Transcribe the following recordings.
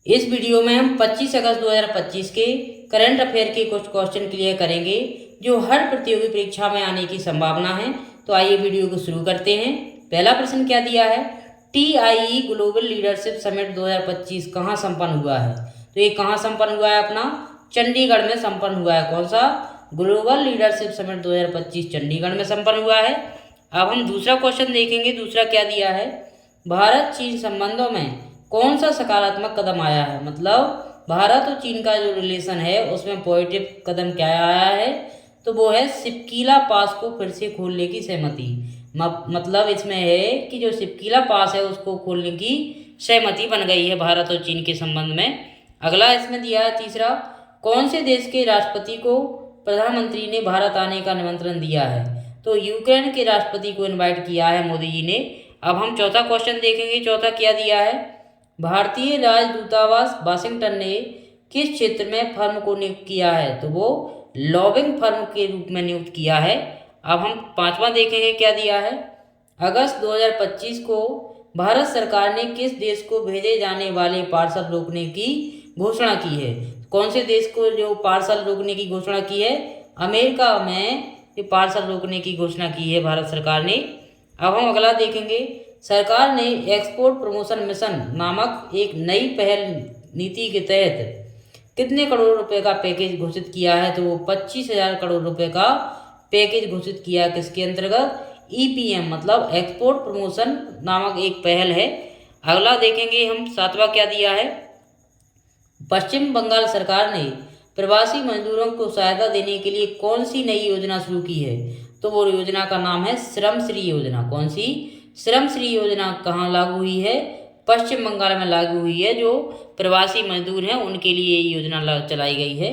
इस वीडियो में हम 25 अगस्त 2025 के करंट अफेयर के कुछ क्वेश्चन क्लियर करेंगे जो हर प्रतियोगी परीक्षा में आने की संभावना है। तो आइए वीडियो को शुरू करते हैं। पहला प्रश्न क्या दिया है, TIE ग्लोबल लीडरशिप समिट 2025 कहाँ संपन्न हुआ है। तो ये कहाँ संपन्न हुआ है, अपना चंडीगढ़ में संपन्न हुआ है। कौन सा, ग्लोबल लीडरशिप समिट 2025 चंडीगढ़ में संपन्न हुआ है। अब हम दूसरा क्वेश्चन देखेंगे। दूसरा क्या दिया है, भारत चीन संबंधों में कौन सा सकारात्मक कदम आया है। मतलब भारत और चीन का जो रिलेशन है उसमें पॉजिटिव कदम क्या आया है, तो वो है सिपकीला पास को फिर से खोलने की सहमति। मतलब इसमें है कि जो सिपकीला पास है उसको खोलने की सहमति बन गई है भारत और चीन के संबंध में। अगला इसमें दिया है तीसरा, कौन से देश के राष्ट्रपति को प्रधानमंत्री ने भारत आने का निमंत्रण दिया है। तो यूक्रेन के राष्ट्रपति को इनवाइट किया है मोदी जी ने। अब हम चौथा क्वेश्चन देखेंगे। चौथा क्या दिया है, भारतीय राजदूतावास वाशिंगटन ने किस क्षेत्र में फर्म को नियुक्त किया है। तो वो लॉबिंग फर्म के रूप में नियुक्त किया है। अब हम पांचवा देखेंगे क्या दिया है, अगस्त 2025 को भारत सरकार ने किस देश को भेजे जाने वाले पार्सल रोकने की घोषणा की है। कौन से देश को जो पार्सल रोकने की घोषणा की है, अमेरिका में ये पार्सल रोकने की घोषणा की है भारत सरकार ने। अब हम अगला देखेंगे, सरकार ने एक्सपोर्ट प्रमोशन मिशन नामक एक नई पहल नीति के तहत कितने करोड़ रुपए का पैकेज घोषित किया है। तो वो 25,000 करोड़ रुपए का पैकेज घोषित किया। किसके अंतर्गत, EPM मतलब एक्सपोर्ट प्रमोशन नामक एक पहल है। अगला देखेंगे हम, सातवां क्या दिया है, पश्चिम बंगाल सरकार ने प्रवासी मजदूरों को सहायता देने के लिए कौन सी नई योजना शुरू की है। तो वो योजना का नाम है श्रम श्री योजना। कौन सी, श्रम श्री योजना कहाँ लागू हुई है, पश्चिम बंगाल में लागू हुई है। जो प्रवासी मजदूर हैं उनके लिए ये योजना चलाई गई है।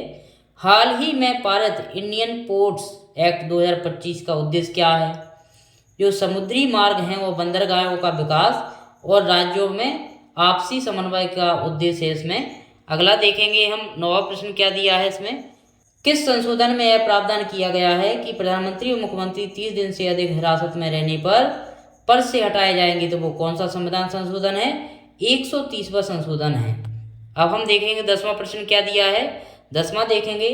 हाल ही में पारित इंडियन पोर्ट्स एक्ट 2025 का उद्देश्य क्या है। जो समुद्री मार्ग हैं वो बंदरगाहों का विकास और राज्यों में आपसी समन्वय का उद्देश्य है इसमें। अगला देखेंगे हम, नौवां प्रश्न क्या दिया है इसमें, किस संशोधन में यह प्रावधान किया गया है कि प्रधानमंत्री और मुख्यमंत्री 30 दिन से अधिक हिरासत में रहने पर पद से हटाए जाएंगे। तो वो कौन सा संविधान संशोधन है, 130वां संशोधन है। अब हम देखेंगे 10वां प्रश्न क्या दिया है। 10वां देखेंगे,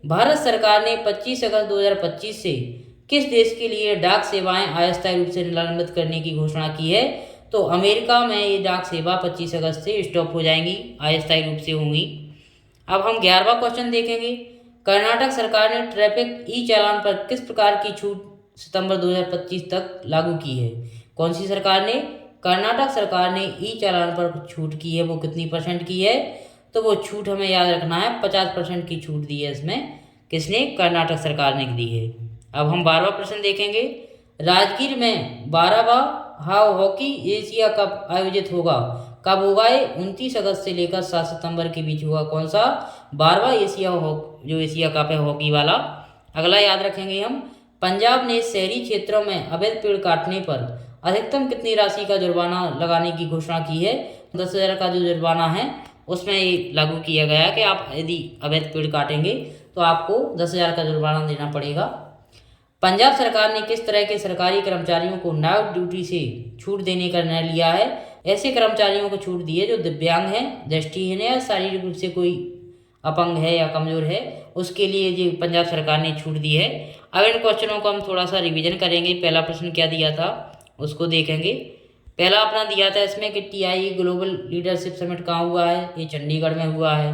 भारत सरकार ने 25 अगस्त 2025 से किस देश के लिए डाक सेवाएं अस्थायी रूप से निलंबित करने की घोषणा की है। तो अमेरिका में ये डाक सेवा 25 अगस्त से स्टॉप हो जाएंगी, अस्थायी रूप से होंगी। अब हम 11वां क्वेश्चन देखेंगे, कर्नाटक सरकार ने ट्रैफिक ई चालान पर किस प्रकार की छूट सितंबर 2025 तक लागू की है। कौन सी सरकार ने, कर्नाटक सरकार ने ई चालान पर छूट की है। वो कितनी परसेंट की है, तो वो छूट हमें याद रखना है, 50% की छूट दी है इसमें। किसने, कर्नाटक सरकार ने दी है। अब हम 12वां प्रश्न देखेंगे, राजगीर में 12वां हॉकी एशिया कप आयोजित होगा। कब होगा ये, 29 अगस्त से लेकर 7 सितंबर के बीच होगा। कौन सा, 12वां जो एशिया कप है हॉकी वाला। अगला याद रखेंगे हम, पंजाब ने शहरी क्षेत्रों में अवैध पेड़ काटने पर अधिकतम कितनी राशि का जुर्माना लगाने की घोषणा की है। 10,000 का जो जुर्माना है उसमें ये लागू किया गया है कि आप यदि अवैध पेड़ काटेंगे तो आपको 10,000 का जुर्माना देना पड़ेगा। पंजाब सरकार ने किस तरह के सरकारी कर्मचारियों को नाइट ड्यूटी से छूट देने का निर्णय लिया है। ऐसे कर्मचारियों को छूट दी है जो दिव्यांग हैं, दृष्टिहीन है या शारीरिक रूप से कोई अपंग है या कमजोर है, उसके लिए जो पंजाब सरकार ने छूट दी है। अब इन क्वेश्चनों को हम थोड़ा सा रिवीजन करेंगे। पहला प्रश्न क्या दिया था उसको देखेंगे। पहला अपना दिया था इसमें कि TIE ग्लोबल लीडरशिप समिट कहाँ हुआ है, ये चंडीगढ़ में हुआ है।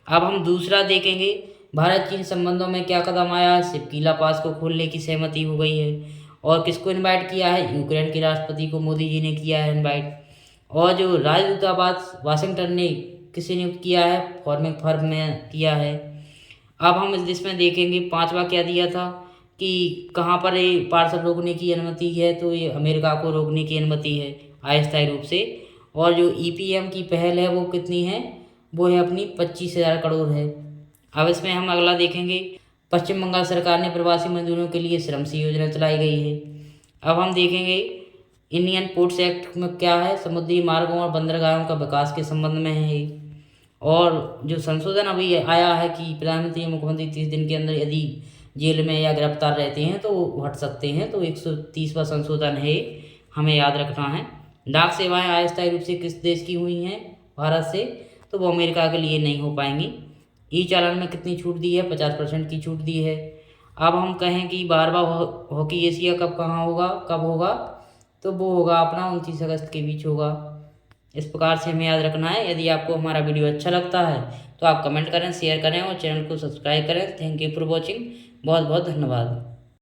अब हम दूसरा देखेंगे, भारत चीन संबंधों में क्या कदम आया, सिपकीला पास को खोलने की सहमति हो गई है। और किसको इनवाइट किया है, यूक्रेन के राष्ट्रपति को मोदी जी ने किया है इनवाइट। और जो राजदूतावास वाशिंगटन ने किसे नियुक्त किया है, फॉर्मिंग फर्म में किया है। अब हम इस लिस्ट में देखेंगे, पांचवा क्या दिया था कि कहाँ पर ये पार्सल रोकने की अनुमति है। तो ये अमेरिका को रोकने की अनुमति है अस्थायी रूप से। और जो EPM की पहल है वो कितनी है, वो है अपनी 25,000 करोड़ है। अब इसमें हम अगला देखेंगे, पश्चिम बंगाल सरकार ने प्रवासी मजदूरों के लिए श्रम सी योजना चलाई गई है। अब हम देखेंगे इंडियन पोर्ट्स एक्ट में क्या है, समुद्री मार्गों और बंदरगाहों का विकास के संबंध में है ये। और जो संशोधन अभी आया है कि प्रधानमंत्री मुख्यमंत्री 30 दिन के अंदर यदि जेल में या गिरफ्तार रहते हैं तो वो हट सकते हैं। तो 130वां संशोधन है, हमें याद रखना है। डाक सेवाएं अस्थायी रूप से किस देश की हुई हैं, भारत से। तो वो अमेरिका के लिए नहीं हो पाएंगी। ई चालान में कितनी छूट दी है? 50% की छूट दी है। अब हम कहें कि बार बार हॉकी एशिया कप कहाँ होगा, कब होगा, तो वो होगा अपना 29 अगस्त के बीच होगा। इस प्रकार से हमें याद रखना है। यदि आपको हमारा वीडियो अच्छा लगता है तो आप कमेंट करें, शेयर करें और चैनल को सब्सक्राइब करें। Thank you for watching. बहुत बहुत धन्यवाद।